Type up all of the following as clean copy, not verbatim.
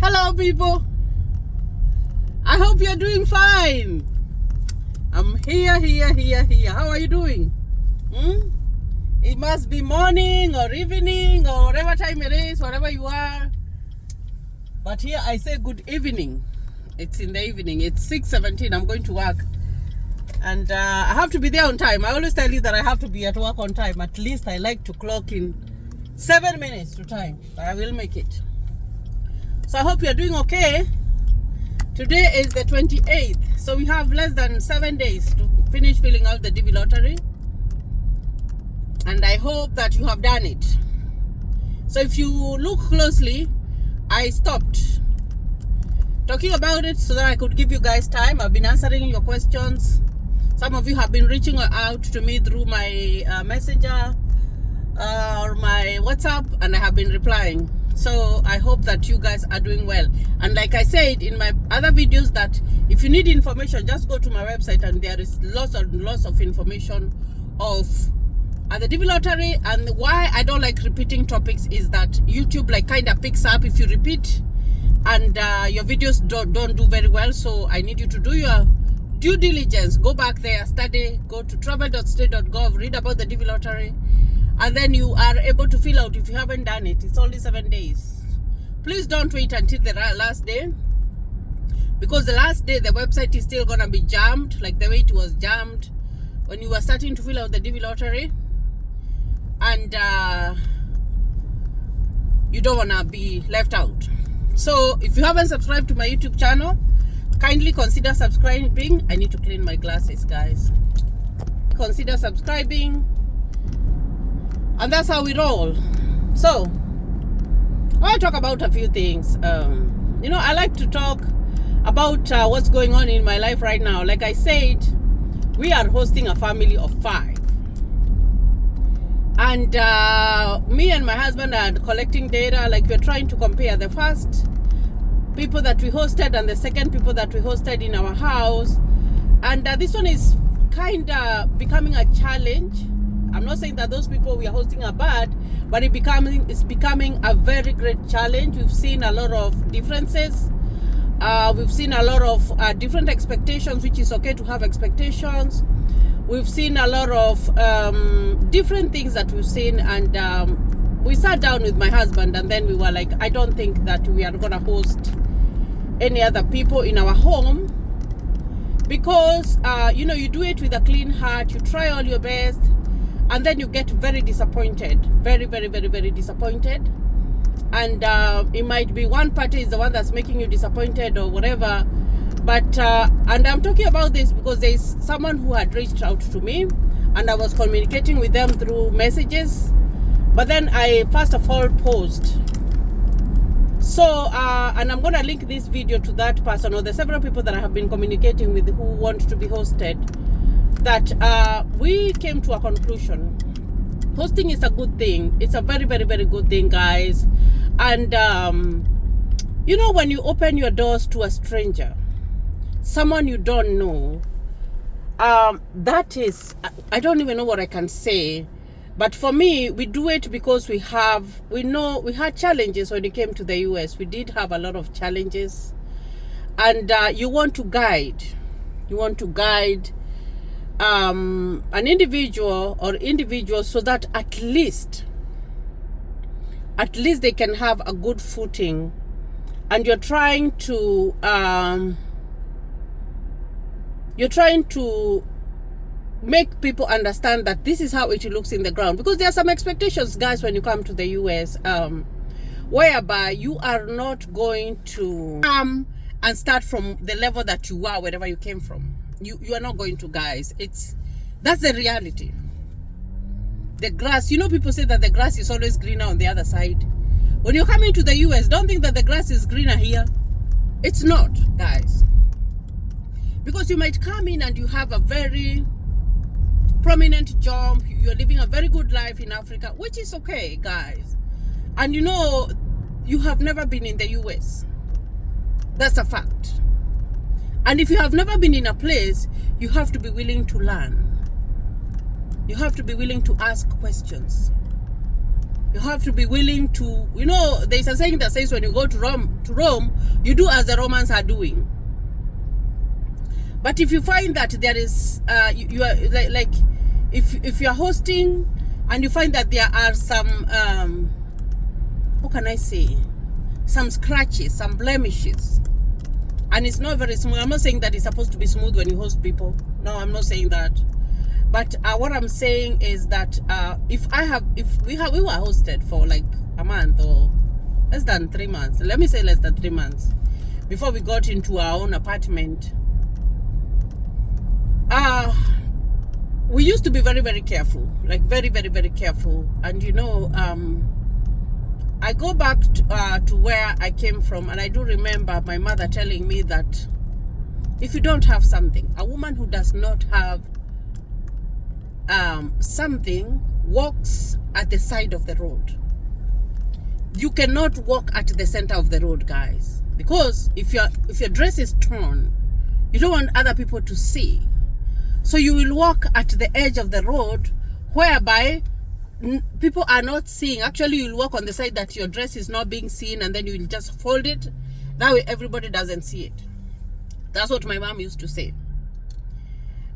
Hello people, I hope you're doing fine. I'm here. How are you doing? It must be morning or evening or whatever time it is, wherever you are. But here I say good evening. It's in the evening. It's 6:17. I'm going to work. And I have to be there on time. I always tell you that I have to be at work on time. At least I like to clock in 7 minutes to time. But I will make it. So I hope you're doing okay. Today is the 28th. So we have less than 7 days to finish filling out the DV lottery. And I hope that you have done it. So if you look closely, I stopped talking about it so that I could give you guys time. I've been answering your questions. Some of you have been reaching out to me through my messenger or my WhatsApp, and I have been replying. So I hope that you guys are doing well. And like I said in my other videos, that if you need information, just go to my website, and there is lots of information of the DV lottery. And why I don't like repeating topics is that YouTube kind of picks up if you repeat, and your videos don't do very well. So I need you to do your due diligence. Go back there, study, go to travel.state.gov, read about the DV lottery, and then you are able to fill out if you haven't done it. It's only 7 days. Please don't wait until the last day, because the last day the website is still gonna be jammed, like the way it was jammed when you were starting to fill out the DV lottery. And you don't wanna be left out. So if you haven't subscribed to my YouTube channel, kindly consider subscribing. I need to clean my glasses, guys. Consider subscribing. And that's how we roll. So I want to talk about a few things. I like to talk about what's going on in my life right now. Like I said, we are hosting a family of 5. And me and my husband are collecting data. Like, we're trying to compare the first people that we hosted and the second people that we hosted in our house. And this one is kind of becoming a challenge. I'm not saying that those people we are hosting are bad, but it's becoming a very great challenge. We've seen a lot of differences. We've seen a lot of different expectations, which is okay to have expectations. We've seen a lot of different things that we've seen, and we sat down with my husband, and then we were like, I don't think that we are going to host any other people in our home, because you do it with a clean heart, you try all your best, and then you get very disappointed, very disappointed. And it might be one party is the one that's making you disappointed or whatever. But and I'm talking about this because there's someone who had reached out to me, and I was communicating with them through messages, but then I first of all paused. So and I'm gonna link this video to that person, or the several people that I have been communicating with who want to be hosted, that we came to a conclusion. Hosting is a good thing. It's a very good thing, guys. And when you open your doors to a stranger, someone you don't know, that is, I don't even know what I can say. But for me, we do it because we had challenges when it came to the US. We did have a lot of challenges. And you want to guide an individual or individuals, so that at least they can have a good footing. And you're trying to make people understand that this is how it looks in the ground, because there are some expectations, guys, when you come to the US, whereby you are not going to come and start from the level that you are wherever you came from. You are not going to, guys. That's the reality. The grass, people say that the grass is always greener on the other side. When you're coming to the US, don't think that the grass is greener here. It's not, guys. Because you might come in and you have a very prominent job. You're living a very good life in Africa, which is okay, guys. And you have never been in the US. That's a fact. And if you have never been in a place, you have to be willing to learn. You have to be willing to ask questions. You have to be willing to, there's a saying that says when you go to Rome, you do as the Romans are doing. But if you find that there is, you are like if you are hosting and you find that there are some, how can I say, some scratches, some blemishes, and it's not very smooth. I'm not saying that it's supposed to be smooth when you host people. No, I'm not saying that. But what I'm saying is that if we were hosted for like a month or less than 3 months, let me say less than 3 months, before we got into our own apartment, we used to be very, very careful, like very, very, very careful. And I go back to where I came from, and I do remember my mother telling me that if you don't have something, a woman who does not have something walks at the side of the road. You cannot walk at the center of the road, guys, because if your dress is torn, you don't want other people to see. So you will walk at the edge of the road, whereby people are not seeing. Actually, you'll walk on the side that your dress is not being seen, and then you will just fold it. That way everybody doesn't see it. That's what my mom used to say.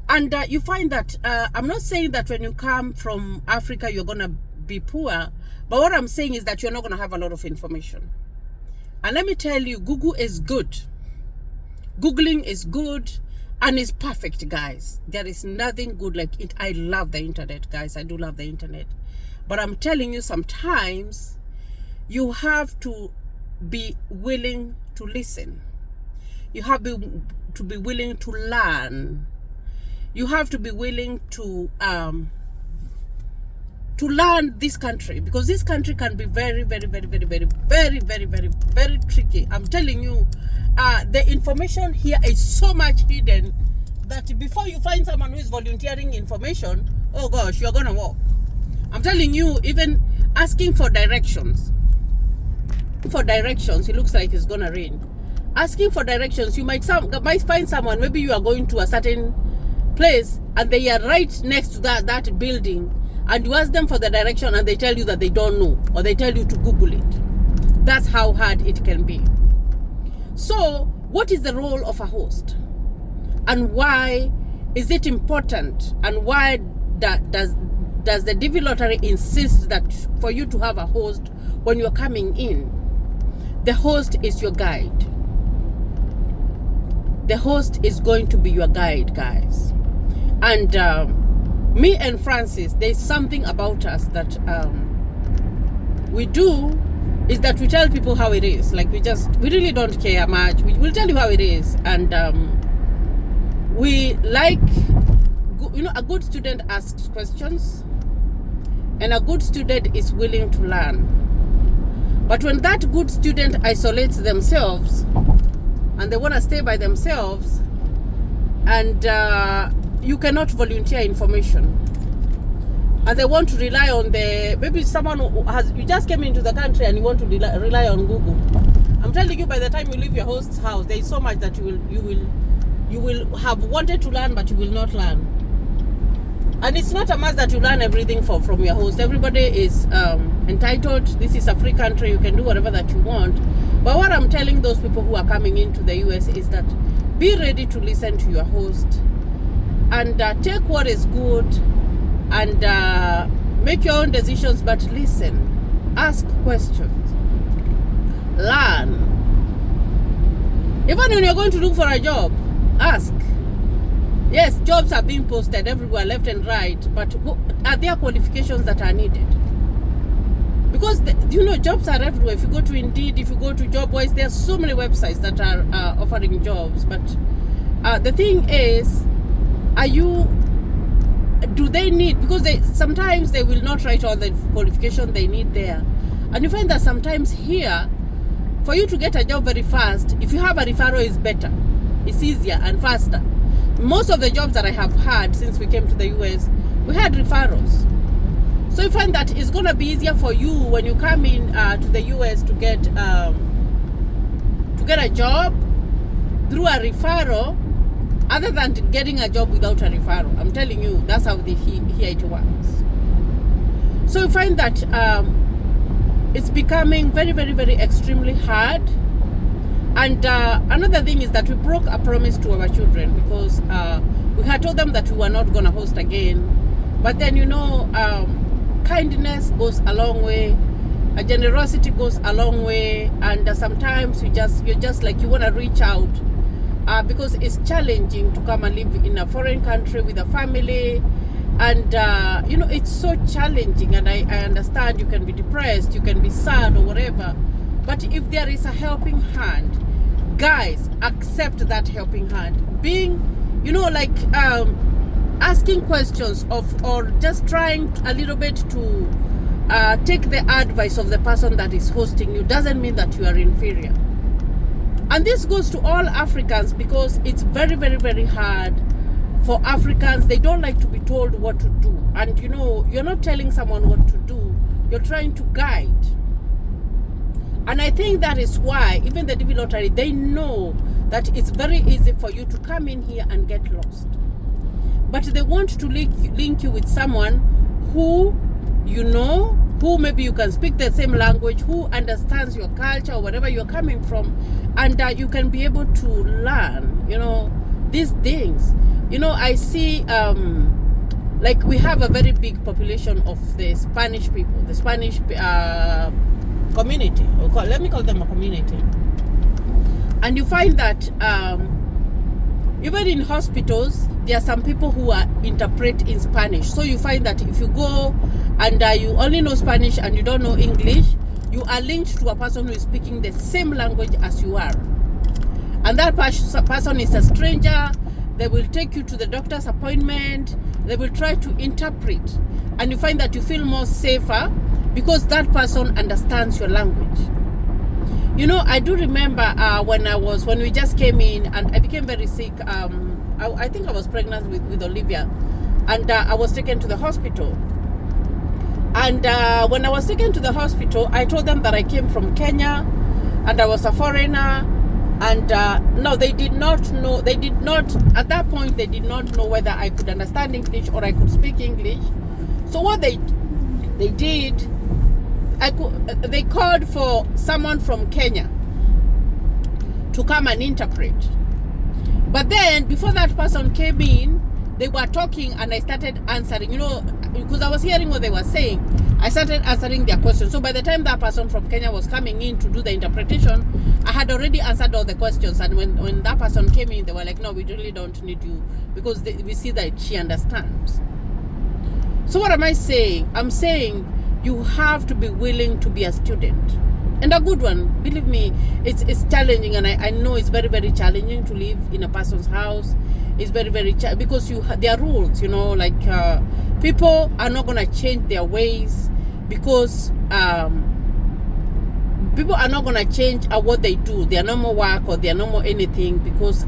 And you find that, I'm not saying that when you come from Africa, you're going to be poor. But what I'm saying is that you're not going to have a lot of information. And let me tell you, Google is good. Googling is good and it's perfect, guys. There is nothing good like it. I love the internet, guys. I do love the internet. But I'm telling you, sometimes you have to be willing to listen. You have to be willing to learn. You have to be willing to learn this country, because this country can be very, very, very, very, very, very, very, very, very tricky. I'm telling you, the information here is so much hidden that before you find someone who is volunteering information, oh gosh, you're gonna walk. I'm telling you, even asking for directions. It looks like it's gonna rain. Asking for directions, you might find someone. Maybe you are going to a certain place and they are right next to that building, and you ask them for the direction and they tell you that they don't know, or they tell you to Google it. That's how hard it can be. So what is the role of a host, and why is it important, and why does the DV lottery insist that for you to have a host when you're coming in? The host is your guide. The host is going to be your guide, guys. And me and Francis, there's something about us that we do, is that we tell people how it is. Like we really don't care much. We'll tell you how it is. And we like, a good student asks questions, and a good student is willing to learn. But when that good student isolates themselves and they want to stay by themselves, and you cannot volunteer information, and they want to rely on maybe someone who you just came into the country and you want to rely on Google. I'm telling you, by the time you leave your host's house, there is so much that you will have wanted to learn, but you will not learn. And it's not a must that you learn everything from your host. Everybody is entitled. This is a free country. You can do whatever that you want. But what I'm telling those people who are coming into the US is that be ready to listen to your host, and take what is good, and make your own decisions, but listen, ask questions, learn. Even when you're going to look for a job, ask. Yes, jobs are being posted everywhere, left and right, but are there qualifications that are needed? Because jobs are everywhere. If you go to Indeed, if you go to JobWise, there are so many websites that are offering jobs. But the thing is, do they need, because sometimes they will not write all the qualification they need there. And you find that sometimes here, for you to get a job very fast, if you have a referral, is better. It's easier and faster. Most of the jobs that I have had since we came to the US, we had referrals. So you find that it's going to be easier for you when you come in to the US to get a job through a referral, other than getting a job without a referral. I'm telling you, that's how here it works. So you find that it's becoming very, very, very extremely hard. And another thing is that we broke a promise to our children, because we had told them that we were not going to host again. But then, kindness goes a long way. Generosity goes a long way. And sometimes you're just like, you want to reach out, because it's challenging to come and live in a foreign country with a family. And it's so challenging, and I understand you can be depressed, you can be sad or whatever, but if there is a helping hand, guys, accept that helping hand. Being asking questions or just trying a little bit to take the advice of the person that is hosting you doesn't mean that you are inferior. And this goes to all Africans, because it's very, very, very hard for Africans. They don't like to be told what to do. And you're not telling someone what to do, you're trying to guide. And I think that is why even the DV lottery, they know that it's very easy for you to come in here and get lost. But they want to link you with someone who who maybe you can speak the same language, who understands your culture or whatever you're coming from, and you can be able to learn, these things. I see, like, we have a very big population of the Spanish people, the Spanish community. Let me call them a community. And you find that even in hospitals, there are some people who interpret in Spanish. So you find that if you go and you only know Spanish and you don't know English, you are linked to a person who is speaking the same language as you are. And that person is a stranger. They will take you to the doctor's appointment. They will try to interpret. And you find that you feel more safer because that person understands your language. I do remember when we just came in and I became very sick. I think I was pregnant with Olivia, and I was taken to the hospital. And when I was taken to the hospital, I told them that I came from Kenya and I was a foreigner. And no, they did not know. At that point, they did not know whether I could understand English or I could speak English. So what they did, they called for someone from Kenya to come and interpret. But then, before that person came in, they were talking and I started answering, because I was hearing what they were saying. I started answering their questions. So by the time that person from Kenya was coming in to do the interpretation, I had already answered all the questions. And when that person came in, they were like, no, we really don't need you, because we see that she understands. So what am I saying? I'm saying you have to be willing to be a student. And a good one. Believe me, it's challenging, and I know it's very, very challenging to live in a person's house. It's very, very because there are rules, like people are not going to change their ways, because people are not going to change what they do, their normal work or their normal anything, because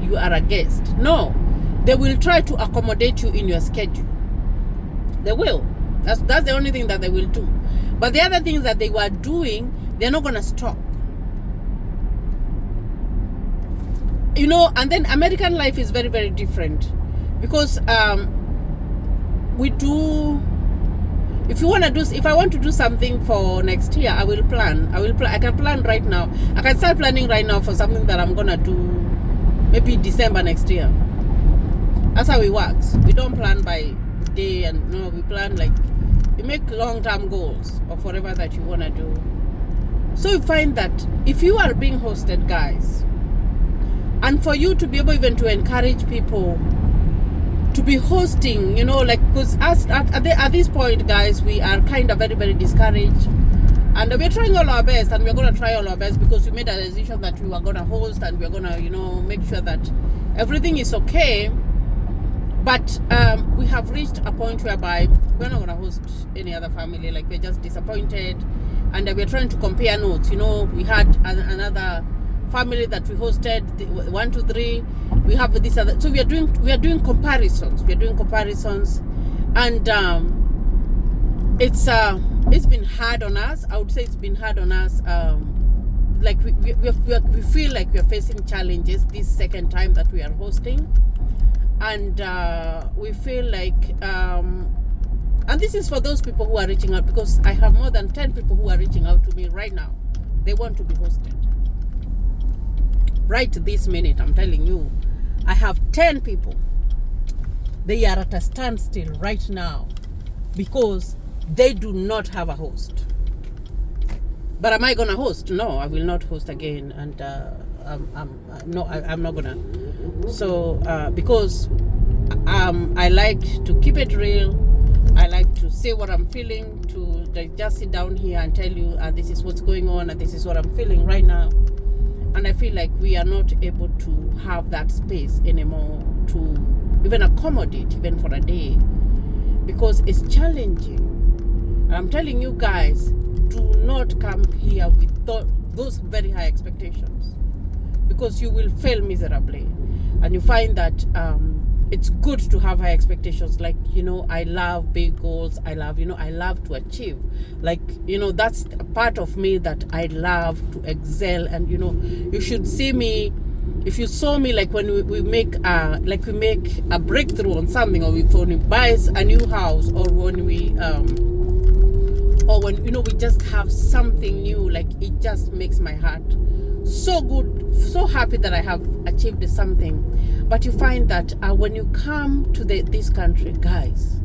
you are a guest. No, they will try to accommodate you in your schedule. They will. That's the only thing that they will do. But the other things that they were doing, they're not going to stop. And then American life is very, very different, because if I want to do something for next year, I will plan. I can plan right now. I can start planning right now for something that I'm going to do maybe December next year. That's how it works. We don't plan by day, and no, we plan you make long-term goals of whatever that you want to do. So you find that if you are being hosted, guys, and for you to be able even to encourage people to be hosting, because at this point, guys, we are kind of very, very discouraged, and we're trying all our best, and we're going to try all our best, because we made a decision that we were going to host, and we're going to, make sure that everything is okay. But we have reached a point whereby we're not going to host any other family. We're just disappointed, and we're trying to compare notes. We had another family that we hosted, 1, 2, 3. We have this other. So we are doing comparisons. We are doing comparisons, and it's been hard on us. I would say it's been hard on us. We feel like we are facing challenges this second time that we are hosting. And we feel like And this is for those people who are reaching out, because I have more than 10 people who are reaching out to me right now. They want to be hosted. Right this minute, I'm telling you, I have 10 people. They are at a standstill right now because they do not have a host. But am I gonna host? No, I will not host again, and I'm not gonna. So because I like to keep it real. I like to say what I'm feeling, to just sit down here and tell you, this is what's going on, and this is what I'm feeling right now. And I feel like we are not able to have that space anymore to even accommodate, even for a day, because it's challenging. And I'm telling you guys, do not come here with those very high expectations, because you will fail miserably. And you find that it's good to have high expectations. Like, I love big goals. I love to achieve. Like, that's a part of me that I love to excel. And, you should see me, if you saw me, like when we make a breakthrough on something, or when we buy a new house, or when we we just have something new, like it just makes my heart so good, so happy that I have achieved something. But you find that when you come to this country, guys,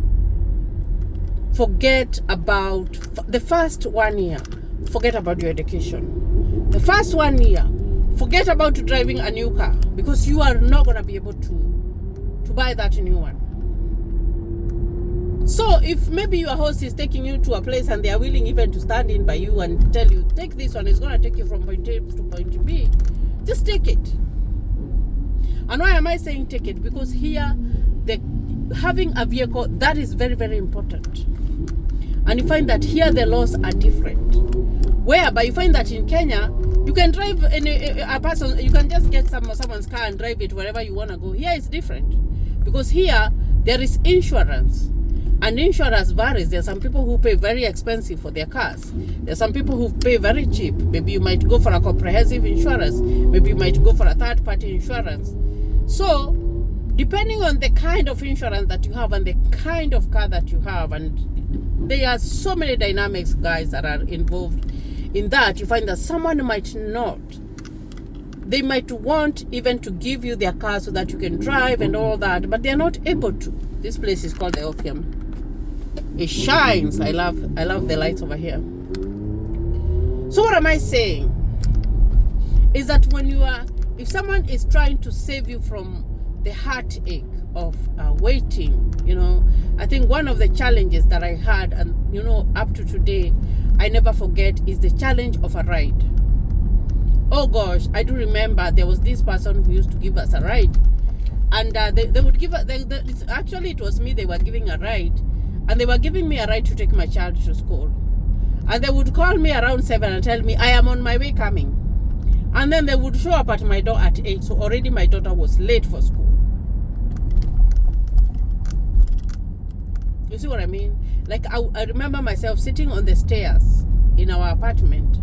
forget about the first 1 year. Forget about your education. The first 1 year, forget about driving a new car, because you are not going to be able to buy that new one. So if maybe your host is taking you to a place and they are willing even to stand in by you and tell you, take this one, it's going to take you from point A to point B, just take it. And why am I saying take it? Because here, having a vehicle, that is very, very important. And you find that here the laws are different. Whereby you find that in Kenya, you can drive a person, you can just get someone's car and drive it wherever you want to go. Here it's different. Because here, there is insurance. And insurance varies. There are some people who pay very expensive for their cars. There are some people who pay very cheap. Maybe you might go for a comprehensive insurance. Maybe you might go for a third-party insurance. So, depending on the kind of insurance that you have and the kind of car that you have, and there are so many dynamics, guys, that are involved in that, you find that someone might not. They might want even to give you their car so that you can drive and all that, but they are not able to. This place is called the Opium. It shines. I love the lights over here. So what am I saying? Is that if someone is trying to save you from the heartache of waiting, I think one of the challenges that I had, and up to today, I never forget, is the challenge of a ride. Oh gosh, I do remember there was this person who used to give us a ride, and they would give us. Actually, it was me they were giving a ride, and they were giving me a ride to take my child to school. And they would call me around 7 and tell me I am on my way coming, and then they would show up at my door at 8. So already my daughter was late for school. You see what I mean? Like I remember myself sitting on the stairs in our apartment,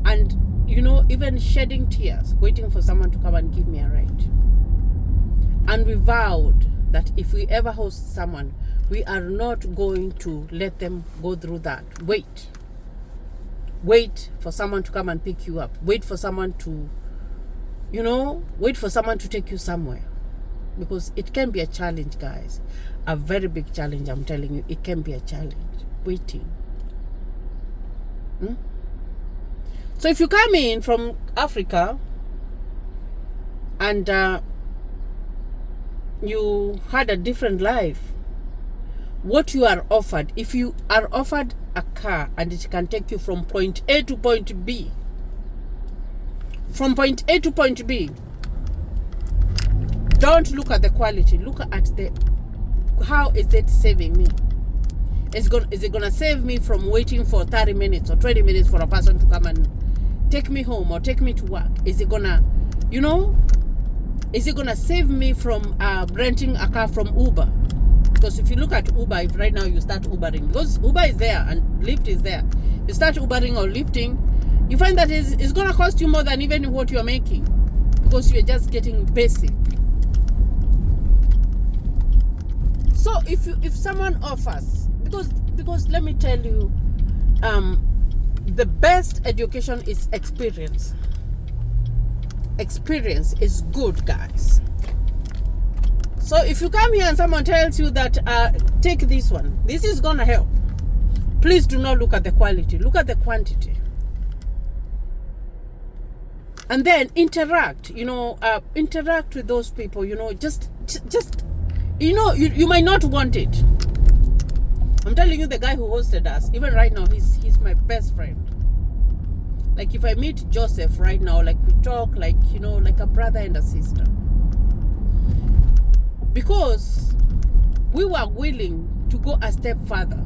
and even shedding tears, waiting for someone to come and give me a ride. And we vowed that if we ever host someone, we are not going to let them go through that. Wait for someone to come and pick you up. Wait for someone to, take you somewhere. Because it can be a challenge, guys. A very big challenge, I'm telling you. It can be a challenge. Waiting. So if you come in from Africa and you had a different life, what you are offered, if you are offered a car and it can take you from point A to point B, don't look at the quality, look at how is it saving me? Is it gonna save me from waiting for 30 minutes or 20 minutes for a person to come and take me home or take me to work? Is it gonna, is it gonna save me from renting a car from Uber? Because if you look at Uber, if right now you start Ubering, because Uber is there and Lyft is there, you start Ubering or lifting, you find that it's gonna cost you more than even what you're making, because you're just getting basic. So if someone offers, because let me tell you, the best education is experience. Experience is good, guys. So if you come here and someone tells you that take this one, this is gonna help, please do not look at the quality, look at the quantity. And then interact, interact with those people, just you might not want it. I'm telling you, the guy who hosted us, even right now, he's my best friend. Like if I meet Joseph right now, like we talk like, like a brother and a sister. Because we were willing to go a step further.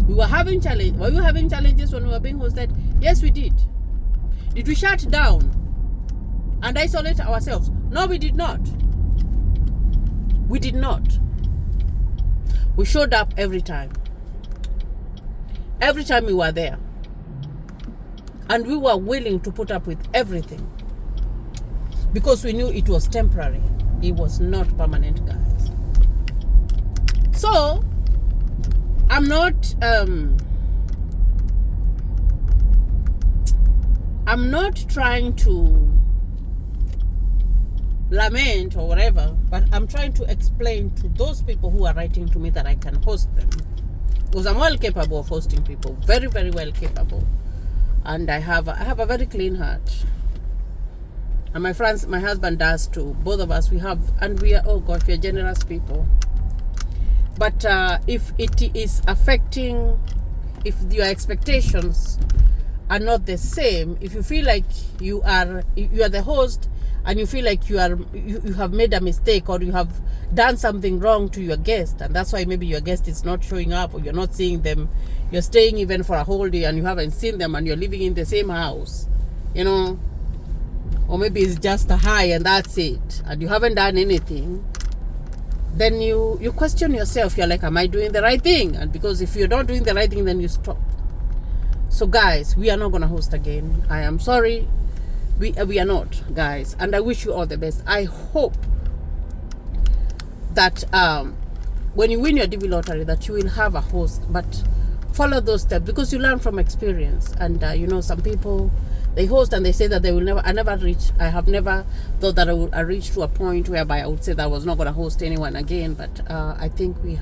We were having challenges. Were we having challenges when we were being hosted? Yes, we did. Did we shut down and isolate ourselves? No, we did not. We did not. We showed up every time. Every time we were there. And we were willing to put up with everything. Because we knew it was temporary. It was not permanent, guys. So, I'm not trying to lament or whatever, but I'm trying to explain to those people who are writing to me that I can host them. Because I'm well capable of hosting people. Very, very well capable. And I have a very clean heart. And my husband does too. Both of us, we are, oh gosh, we are generous people. But if it is affecting, if your expectations are not the same, if you feel like you are the host and you feel like you have made a mistake or you have done something wrong to your guest, and that's why maybe your guest is not showing up or you're not seeing them, you're staying even for a whole day and you haven't seen them and you're living in the same house, or maybe it's just a hi and that's it, and you haven't done anything, then you question yourself. You're like, am I doing the right thing? And because if you're not doing the right thing, then you stop. So guys, we are not gonna host again. I am sorry, we are not, guys, and I wish you all the best. I hope that when you win your DV lottery that you will have a host, but follow those steps because you learn from experience. And some people, they host and they say that they will never. I have never thought that I reach to a point whereby I would say that I was not going to host anyone again. But I think we've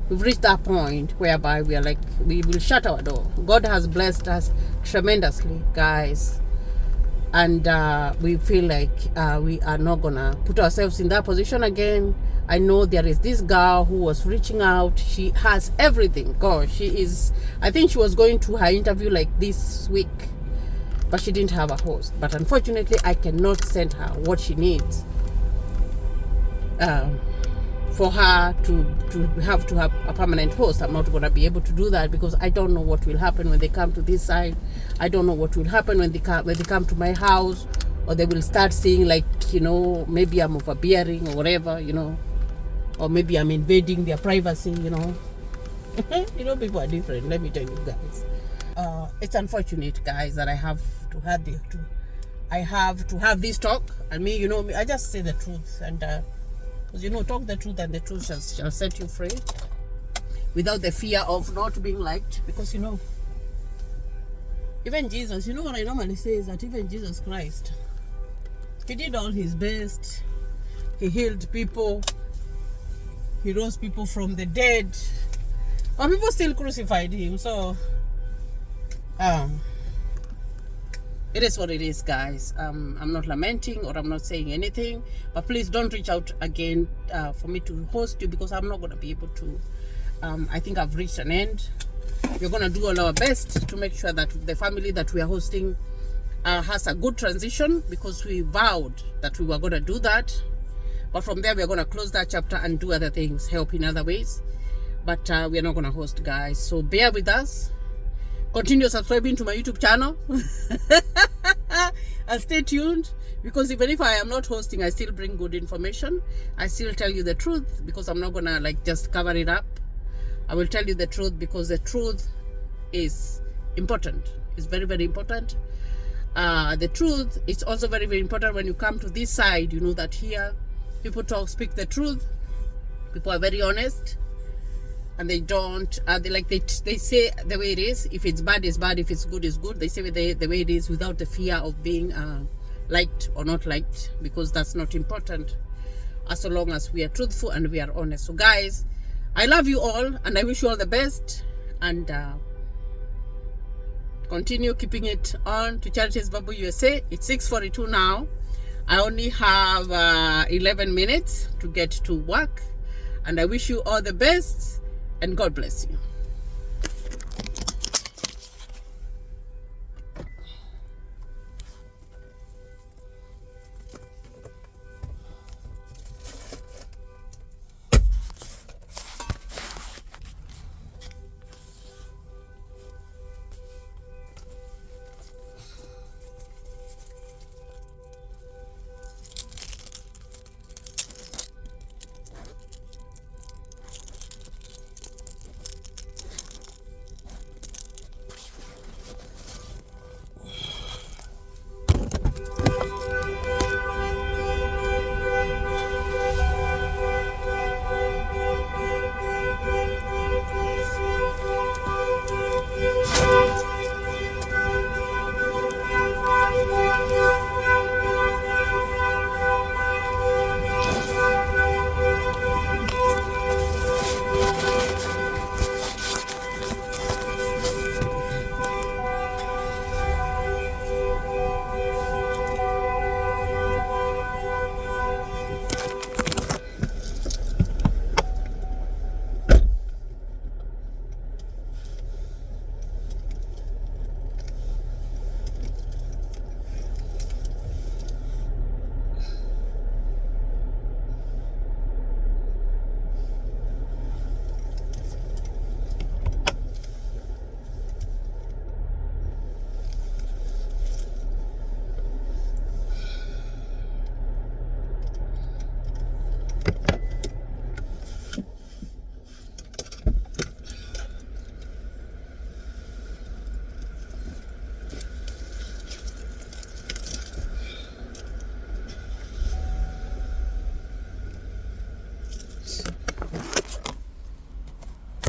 reached that point whereby we are like, we will shut our door. God has blessed us tremendously, guys. And we feel like we are not gonna put ourselves in that position again. I know there is this girl who was reaching out. She has everything. Gosh, I think she was going to her interview like this week, but she didn't have a host. But unfortunately, I cannot send her what she needs for her to have a permanent host. I'm not going to be able to do that because I don't know what will happen when they come to this side. I don't know what will happen when they come to my house, or they will start seeing like, maybe I'm overbearing or whatever, or maybe I'm invading their privacy, people are different, let me tell you guys. It's unfortunate, guys, that I have to have this talk. And me, I just say the truth, and because talk the truth and the truth shall set you free without the fear of not being liked. Because even Jesus, what I normally say is that even Jesus Christ, he did all his best. He healed people, he rose people from the dead, but people still crucified him. So it is what it is, guys. I'm not lamenting or I'm not saying anything, but please don't reach out again for me to host you, because I'm not going to be able to. I think I've reached an end. We're going to do all our best to make sure that the family that we are hosting has a good transition, because we vowed that we were going to do that. But from there, we're going to close that chapter and do other things, help in other ways. But we're not going to host, guys. So bear with us. Continue subscribing to my YouTube channel. And stay tuned, because even if I am not hosting, I still bring good information. I still tell you the truth, because I'm not going to just cover it up. I will tell you the truth, because the truth is important. It's very, very important. The truth is also very, very important when you come to this side. That here people speak the truth, People are very honest, and they don't they say the way it is. If it's bad, it's bad. If it's good, it's good. They say the way it is, without the fear of being liked or not liked, because that's not important, as long as we are truthful and we are honest. So guys, I love you all, and I wish you all the best, and continue keeping it on to Charities Babu USA. It's 6:42 now. I only have 11 minutes to get to work, and I wish you all the best, and God bless you.